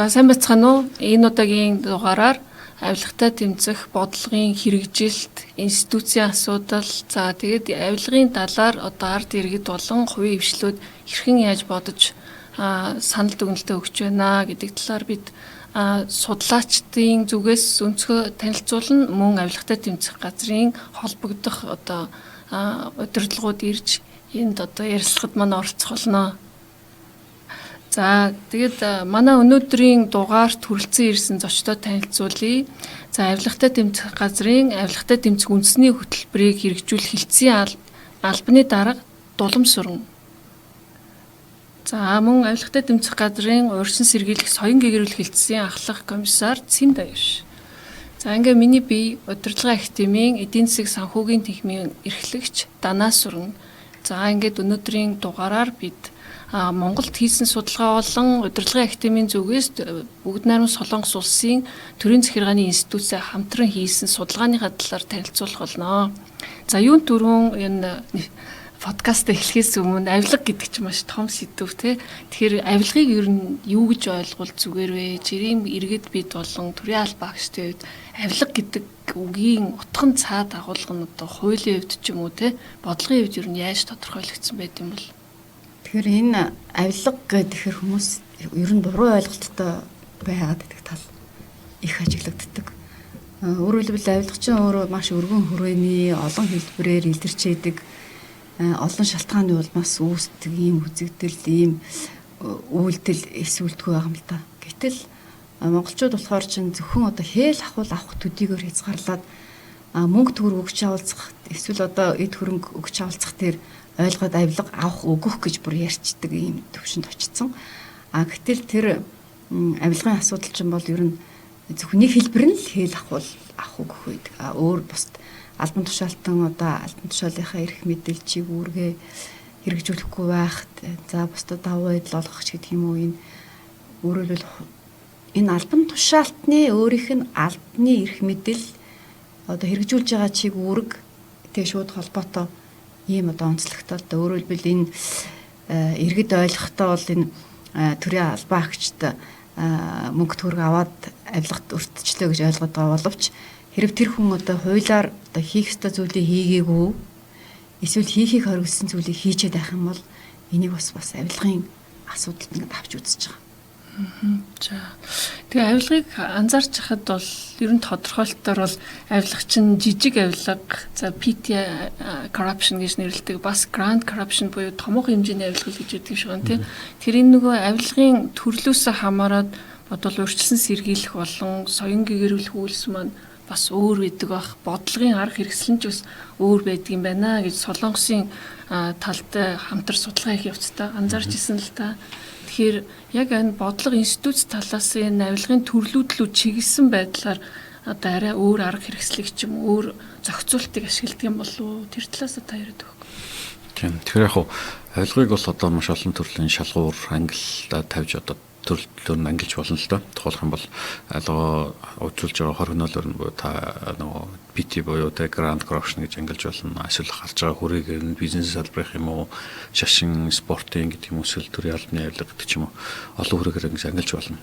За сайн бацхан уу? Энэ удаагийн дугаараар авилгатай тэмцэх бодлогын хэрэгжилт, институцийн асуудал, за тэгээд авилгын талаар одоо ард иргэд болон хувийн хвшлүүд хэрхэн яаж бодож санал дүгнэлтээ өгч байна гэдэг талаар бид судлаачдын зүгээс өнцгөө танилцуулна, мөн авилгатай тэмцэх газрын холбогдох одоо удирдлагууд ирж энд одоо ярилцлагад маань оролцох болно. За тэгээд манай өнөөдрийн дугаарт хүрэлцэн ирсэн зочдод танилцуулъя. За авилгатай тэмцэх газрын авилгатай тэмцэх үндэсний хөтөлбөрийг хэрэгжүүлэх хэлтсийн албаны дарга Дулам Сүрэн. За мөн авилгатай тэмцэх газрын урьдчилан сэргийлэх соён гэгэрүүл хэлтсийн ахлах комиссар Цэм Даяш. За ингээ миний бие удирдлагын академийн эдийн засаг санхүүгийн тэнхимийн эрхлэгч Данаа Сүрэн. За ингээд өнөөдрийн дугаараар бид Монголд хийсэн судалгаа болон удирдлагын академийн зүгээс Бүгд найрамд Солонгос улсын төрийн захиргааны институтсаа хамтран хийсэн судалгааныхаа талаар танилцуулах болно. За юун түрүүн энэ подкаст эхлэхээс өмнө авилга гэдэг чинь маш том сэдв тий. Тэгэхээр авилгыг ер нь юу гэж ойлгвол зүгээр вэ? Жирийн иргэд бид болон төрийн албаа багштай үед авилга гэдэг үгийн утган цаад агуулга нь одоо хуулийн хувьд ч юм уу тий бодлогын хувьд ер нь яаж тодорхойлогдсон байт юм бол? Тэгэхээр энэ авилга гэхээр хүмүүс ер нь буруу ойлголттой байгаад байдаг тал их ажиглагддаг. Өөрөөр хэлбэл авилга чинь өөрөө маш өргөн хүрээний олон хэлбэрээр илэрч идэг олон шалтгааны улмаас үүсдэг ийм үзэгдэл, ийм үйлдэл эсвэлдэггүй байгаа юм л да. Гэтэл монголчууд болохоор чинь зөвхөн одоо хээл авах төдийгөр хязгаарлаад мөнгө төгрөг өгч авалцах эсвэл одоо эд хөрөнгө өгч авалцах тэр ойлгоод авилга авах өгөх гэж бүр ярьцдаг ийм төвшөнд очсон. Гэтэл тэр авилгын асуудал чинь бол ер нь зөвхөн нэг хэлбэр нь л хээл авах өгөх байдаг. Өөр бусд албан тушаалтан одоо албан тушаалынхаа эрх мэдээлчийг үүргээ хэрэгжүүлэхгүй байх. За бусдад давуу байдал олгох ч гэдэг юм уу энэ өөрөөр энэ албан тушаалтны өөрийнх нь албаны эрх мэдэл одоо хэрэгжүүлж байгаа чиг үүрэг тэг шууд холбоотой ийм одоо онцлогтой л да. Өөрөөр хэлбэл энэ иргэд ойлгохдоо бол энэ төрийн албаа агчид мөнгө төгрөг аваад авилгад өртчлөө гэж ойлгоод байгаа боловч хэрэг тэр хүн одоо хуулиар одоо хийх ёстой зүйлийг хийгээгүй эсвэл хийхийг хориглосон зүйлийг хийчихэд байх юм бол энийг бас авилгын асуудалд ингээд авч үзэж байгаа. За. Тэгээ авилгыг анзаарч хахад бол ер нь тодорхойлолтоор бол авилга чинь жижиг авилга, за PT corruption гэж нэрлэдэг, бас grand corruption буюу томоохон хэмжээний авилга гэж үүдгийг шиг байна тийм. Тэр энэ нөгөө авилгын төрлөөсөө хамаарат бодвол урьдчилан сэргийлэх болон соён гэгэрүүлэх үйлс маань бас өөр байдаг бах. Бодлогын арга хэрэгсэл нь ч бас өөр байдаг юм байна гэж Солонгосын талд хамтар судалгаа хийх явцдаа анзаарч ирсэн л та. Тэгэхээр яг энэ бодлого институт талаас энэ авилгын төрлүүдлүү чиглэсэн байдлаар одоо арай өөр арга хэрэгслийг ч юм өөр зохицуултыг ашигладаг юм болов уу? Тэр талаас та яриад өгөх. Тийм. Тэгэхээр яг авилгыг бол одоо маш олон төрлийн шалгуур ангиллаа тавьж одоо төрлөөр нь ангилж болно л доо. Тухайлх юм бол алгаа уучлж байгаа хоригноолоор нь та нөгөө PT буюу тэ grand corruption гэж ангилж болно. Эсвэл харж байгаа хүрээгээр нь бизнес салбарх юм уу, шашин, спортын гэдэг юм уу, эсвэл төрийн албаны авилга гэдэг ч юм уу олон хүрээгээр ингэж ангилж болно.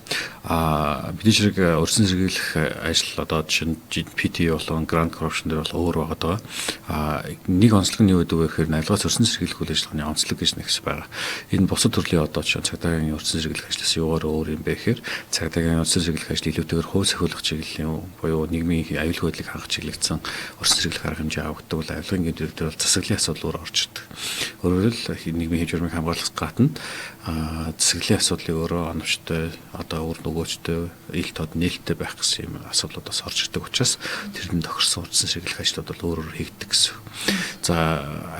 Бидний зэрэг өрсөн сэргийлэх ажил одоо жишээ нь PT болон grand corruption дээр бол өөр байгаа. Нэг онцлог нь юу гэдэг вэ гэхээр авилгаас өрсөн сэргийлэх үйл ажиллагааны онцлог гэж нэгс байгаа. Энэ бусад төрлийн одоо цагдаагийн өрсөн сэргийлэх ажлаас өөр юм бэ гэхээр цагдаагийн өрсөн сэргийлэх ажил илүүтэйгээр хувь сахиулах чиглэлийн буюу нийгмийн аюулгүй байдлыг хангах чиглэгдсэн өрсөн сэргийлэх арга хэмжээ авагддаг бол авилгын гэмтэр дээр бол засаглалын асуудал өөр орж ирдэг. Өөрөөр хэл нийгмийн хэв журмыг хамгаалах гадна засаглалын асуудлыг өөрөө оновчтой одоо өөр нөгөөчтэй ил тод нээлттэй байх гэсэн юм асуудлуудаас орж ирдэг учраас тэрний тохирсон өрсөн сэргийлэх ажлууд бол өөр хийгддэг гэсэн. За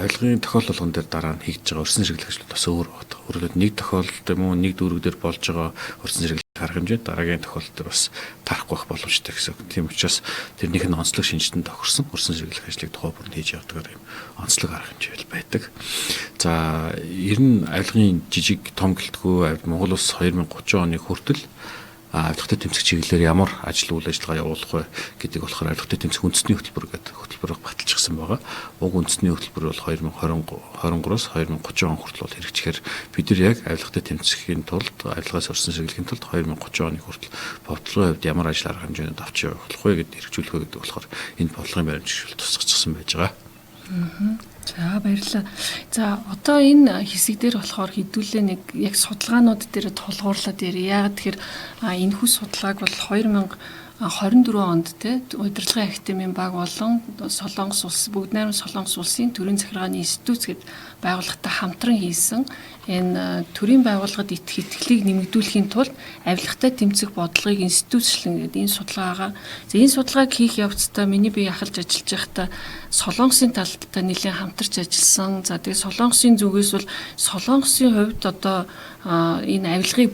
авилгын тохиолдол болгон дээр дараа нь хийгдэж байгаа өрсөн сэргийлэх ажлууд бас өөр байна. Өөрөөр нэг тохиолдолд юм уу нэг дүүрэг дээр болж байгаа өрсөн сэргийлэх арга хэмжээ дараагийн тохиолдолд дээр бас тарахгүй байх боломжтой гэсэн. Тийм учраас тэрнийх нь онцлог шинжтэн тохирсон өрсөн сэргийлэх ажлыг тухай бүр нь хийж явдаг юм онцлог арга хэмжээ байдаг. За ер нь авилгын жижиг том гэлтгүй Монгол улс 2030 оны хүртэл авилгатай тэмцэх чиглэлээр ямар ажил үйл ажиллагаа явуулах вэ гэдэг болохоор авилгатай тэмцэх үндэсний хөтөлбөр гэдэг хөтөлбөрөөр баталчихсан байгаа. Уг үндэсний хөтөлбөр бол 2023-аас 2030 он хүртэл бол хэрэгжихээр бид нар яг авилгатай тэмцэхийн тулд авилгаас орсон сэргийлэхийн тулд 2030 оны хүртэл бодлогын хувьд ямар ажил арга хэмжээнд авч явуулах вэ гэдээ хэрэгжүүлэх вэ гэдэг болохоор энэ бодлогын баримтжуулалт тусгацсан байж байгаа. За баярлалаа. За одоо энэ хэсэг дээр болохоор хэдүүлээ нэг яг судалгаанууд дээр тулгуурлаад яагаад тэгэхээр энэ хүс судалгааг бол 2024 онд удирдлагын академийн баг болон Солонгос улс бүгд найрамд Солонгос улсын төрийн захиргааны институт гэдэг байгууллагатай хамтран хийсэн энэ төрийн байгууллагад итгэлийг нэмэгдүүлэхийн тулд авилгатай тэмцэх бодлогыг институцчлан гэдэг энэ судалгаагаа энэ судалгааг хийх явцдаа миний бие ахалж ажиллаж байхдаа Солонгосын талтай нэлээд хамтарч ажилласан. За тэгээ Солонгосын зүгээс бол Солонгосын хувьд одоо энэ авилгыг